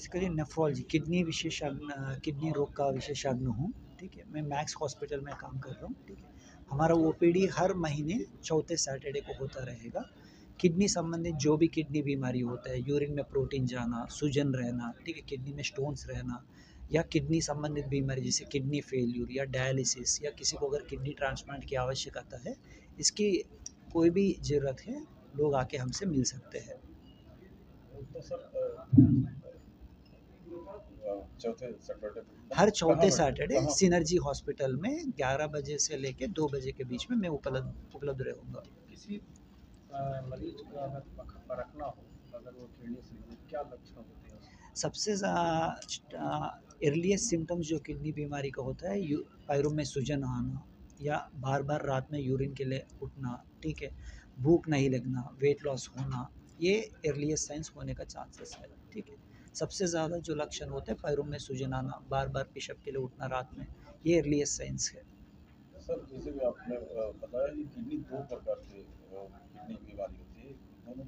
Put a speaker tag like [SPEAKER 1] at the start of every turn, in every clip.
[SPEAKER 1] Basically nephrology kidney रोग का विशेषज्ञ हूँ। ठीक है, मैं मैक्स हॉस्पिटल में काम कर रहा हूँ। ठीक है, हमारा ओपीडी हर महीने चौथे सैटरडे को होता रहेगा। किडनी संबंधित जो भी किडनी बीमारी होता है, यूरिन में प्रोटीन जाना, सूजन रहना, ठीक है, किडनी में स्टोन्स रहना, या किडनी संबंधित बीमारी जैसे किडनी फेल्यूर या डायलिसिस, या किसी को अगर किडनी ट्रांसप्लांट की आवश्यकता है, इसकी कोई भी ज़रूरत है, लोग आके हमसे मिल सकते हैं।
[SPEAKER 2] तो सर चौथे सैटरडे
[SPEAKER 1] हर
[SPEAKER 2] कहाँ
[SPEAKER 1] चौथे
[SPEAKER 2] बैठे
[SPEAKER 1] सैटरडे
[SPEAKER 2] कहाँ?
[SPEAKER 1] सिनर्जी हॉस्पिटल में 11 बजे से लेके 2 बजे के बीच में मैं उपलब्ध रहूँगा।
[SPEAKER 2] किसी मरीज को अगर परखना हो, अगर वो किडनी से लगे, क्या लक्षण होते हैं?
[SPEAKER 1] सबसे अर्लीस्ट सिम्टम्स जो किडनी बीमारी का होता है, पैरों में सूजन आना, या बार बार रात में यूरिन के लिए उठना, ठीक है, भूख नहीं लगना, वेट लॉस होना, ये अर्लीस्ट साइंस होने का चांसेस है। ठीक है, सबसे ज़्यादा जो लक्षण होते हैं पैरों में सूजन आना, बार बार पेशाब के लिए उठना रात में, ये अर्लीस्ट साइंस है।
[SPEAKER 2] सर जैसे कि आपने बताया कि किडनी दो प्रकार से किडनी बीमारी होती है, दोनों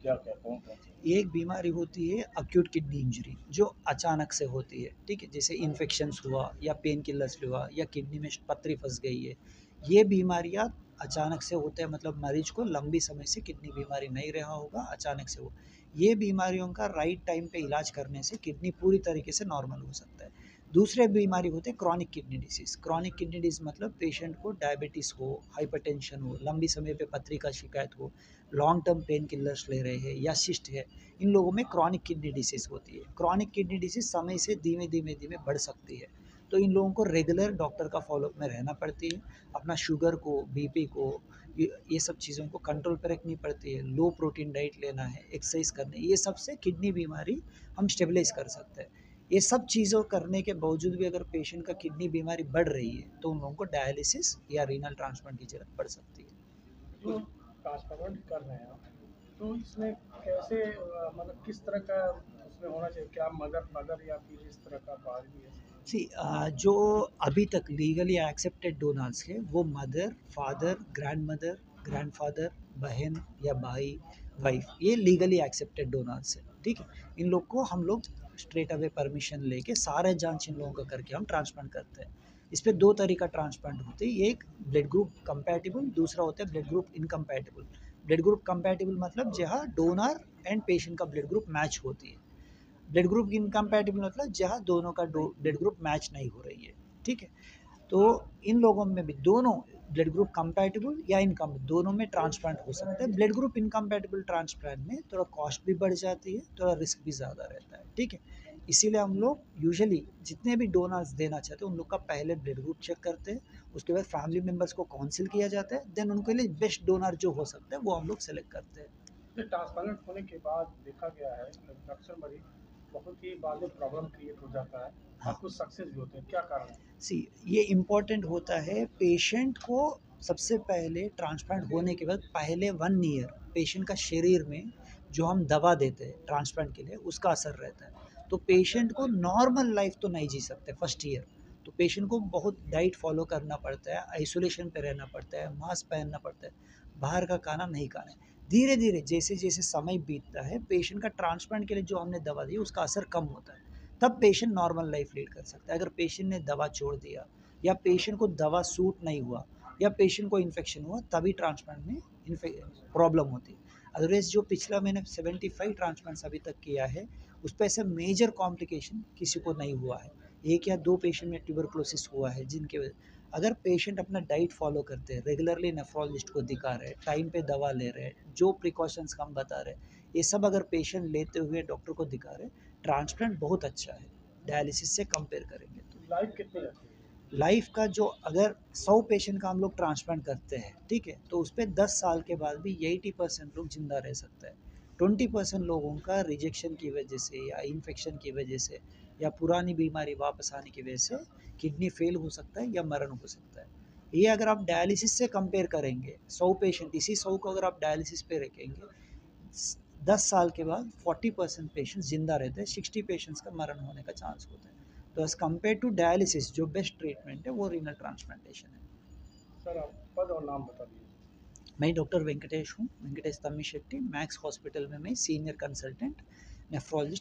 [SPEAKER 2] क्या क्या कौन कौन से?
[SPEAKER 1] एक बीमारी होती है अक्यूट किडनी इंजरी, जो अचानक से होती है। ठीक है, जैसे इन्फेक्शंस हुआ, या पेन किलर्स हुआ, या किडनी में पथरी फंस गई है। ये बीमारियां अचानक से होते हैं, मतलब मरीज को लंबी समय से किडनी बीमारी नहीं रहा होगा, अचानक से हो। ये बीमारियों का राइट टाइम पे इलाज करने से किडनी पूरी तरीके से नॉर्मल हो सकता है। दूसरे बीमारी होते हैं chronic kidney disease. Chronic kidney disease मतलब पेशेंट को डायबिटीज़ हो, हाइपरटेंशन हो, लंबी समय पे पथरी का शिकायत हो, लॉन्ग टर्म पेन किलर्स ले रहे हैं, या सिस्ट है, इन लोगों में क्रॉनिक किडनी डिसीज़ होती है। क्रॉनिक किडनी डिसीज़ समय से धीमे धीमे धीमे बढ़ सकती है, तो इन लोगों को रेगुलर डॉक्टर का फॉलोअप में रहना पड़ती है। अपना शुगर को, बीपी को, ये सब चीज़ों को कंट्रोल पर रखनी पड़ती है। लो प्रोटीन डाइट लेना है, एक्सरसाइज करना है, ये सबसे किडनी बीमारी हम स्टेबलाइज कर सकते हैं। ये सब चीज़ों करने के बावजूद भी अगर पेशेंट का किडनी बीमारी बढ़ रही है, तो उन लोगों को डायलिसिस या रीनल ट्रांसप्लांट की जरूरत पड़ सकती है।
[SPEAKER 2] जो ट्रांसप्लांट कर रहे हैं आप, तो इसमें कैसे मतलब किस तरह का उसमें होना चाहिए? क्या मदर फादर या फिर इस तरह का बाहर भी है?
[SPEAKER 1] सी जो अभी तक लीगली एक्सेप्टेड डोनर्स है, वो mother, father, grand mother, grand father, बहन या भाई, वाइफ, ये लीगली एक्सेप्टेड डोनर्स है। ठीक है, इन लोग को हम लोग स्ट्रेट अवे परमिशन लेके सारे जांच इन लोगों का करके हम ट्रांसप्लांट करते हैं। इस पर दो तरीका ट्रांसप्लांट होते हैं, एक ब्लड ग्रुप कंपैटिबल, दूसरा होता है blood group incompatible. Blood group compatible मतलब जहाँ डोनर एंड पेशेंट का ब्लड ग्रुप मैच होती है। ब्लड ग्रुप इनकम्पैटिबल मतलब जहाँ दोनों का ब्लड ग्रुप मैच नहीं हो रही है। ठीक है, तो इन लोगों में भी दोनों ब्लड ग्रुप कंपैटिबल या इनकम दोनों में ट्रांसप्लांट हो सकता है। ब्लड ग्रुप इनकम्पैटिबल ट्रांसप्लांट में थोड़ा कॉस्ट भी बढ़ जाती है, थोड़ा रिस्क भी ज़्यादा रहता है। ठीक है, इसीलिए हम लोग यूजुअली जितने भी डोनर्स देना चाहते हैं उन लोग का पहले ब्लड ग्रुप चेक करते हैं, उसके बाद फैमिली मेम्बर्स को काउंसिल किया जाता है, देन उनके लिए बेस्ट डोनर जो हो सकता है वो हम लोग सेलेक्ट करते हैं।
[SPEAKER 2] ये ट्रांसप्लांट होने के बाद देखा गया है अक्सर मरीज बहुत ही बाद में प्रॉब्लम क्रिएट हो जाता है और
[SPEAKER 1] हाँ,
[SPEAKER 2] कुछ सक्सेस भी होते हैं, क्या कारण है?
[SPEAKER 1] सी ये इम्पॉर्टेंट होता है पेशेंट को। सबसे पहले ट्रांसप्लांट होने के बाद पहले 1 ईयर पेशेंट का शरीर में जो हम दवा देते हैं ट्रांसप्लांट के लिए, उसका असर रहता है। तो पेशेंट को नॉर्मल लाइफ तो नहीं जी सकते फर्स्ट ईयर, तो पेशेंट को बहुत डाइट फॉलो करना पड़ता है, आइसोलेशन पे रहना पड़ता है, मास्क पहनना पड़ता है, बाहर का खाना नहीं खाना है। धीरे धीरे जैसे जैसे समय बीतता है, पेशेंट का ट्रांसप्लांट के लिए जो हमने दवा दी उसका असर कम होता है, तब पेशेंट नॉर्मल लाइफ लीड कर सकता है। अगर पेशेंट ने दवा छोड़ दिया, या पेशेंट को दवा सूट नहीं हुआ, या पेशेंट को इन्फेक्शन हुआ, तभी ट्रांसप्लांट में प्रॉब्लम होती है। अदरवाइज जो पिछला मैंने 75 ट्रांसप्लांट्स अभी तक किया है, उस पर ऐसे मेजर कॉम्प्लिकेशन किसी को नहीं हुआ है। एक या दो पेशेंट में ट्यूबरक्लोसिस हुआ है, जिनके वजह अगर पेशेंट अपना डाइट फॉलो करते हैं, रेगुलरली नेफ्रोलॉजिस्ट को दिखा रहे हैं, टाइम पे दवा ले रहे हैं, जो प्रिकॉशंस हम बता रहे हैं, ये सब अगर पेशेंट लेते हुए डॉक्टर को दिखा रहे हैं, ट्रांसप्लांट बहुत अच्छा है डायलिसिस से कंपेयर करेंगे तो।
[SPEAKER 2] लाइफ कितनी रहती है?
[SPEAKER 1] लाइफ का जो अगर 100 पेशेंट का हम लोग ट्रांसप्लांट करते हैं, ठीक है, तो उस पर 10 साल के बाद भी 80% लोग जिंदा रह सकते हैं। 20% लोगों का रिजेक्शन की वजह से, या इन्फेक्शन की वजह से, या पुरानी बीमारी वापस आने की वजह से किडनी फेल हो सकता है या मरण हो सकता है। ये अगर आप डायलिसिस से कंपेयर करेंगे, 100 पेशेंट, इसी 100 को अगर आप डायलिसिस पे रखेंगे, 10 साल के बाद 40% पेशेंट्स जिंदा रहते हैं, 60 पेशेंट्स का मरण होने का चांस होता है। तो एज कम्पेयर टू डायलिसिस जो बेस्ट ट्रीटमेंट है वो रीनल ट्रांसप्लांटेशन है।
[SPEAKER 2] सर आप पद और नाम बता दीजिए।
[SPEAKER 1] मैं डॉक्टर वेंकटेश हूँ, वेंकटेश तम्मी शेट्टी, मैक्स हॉस्पिटल में मैं सीनियर कंसल्टेंट नेफ्रोलॉजिस्ट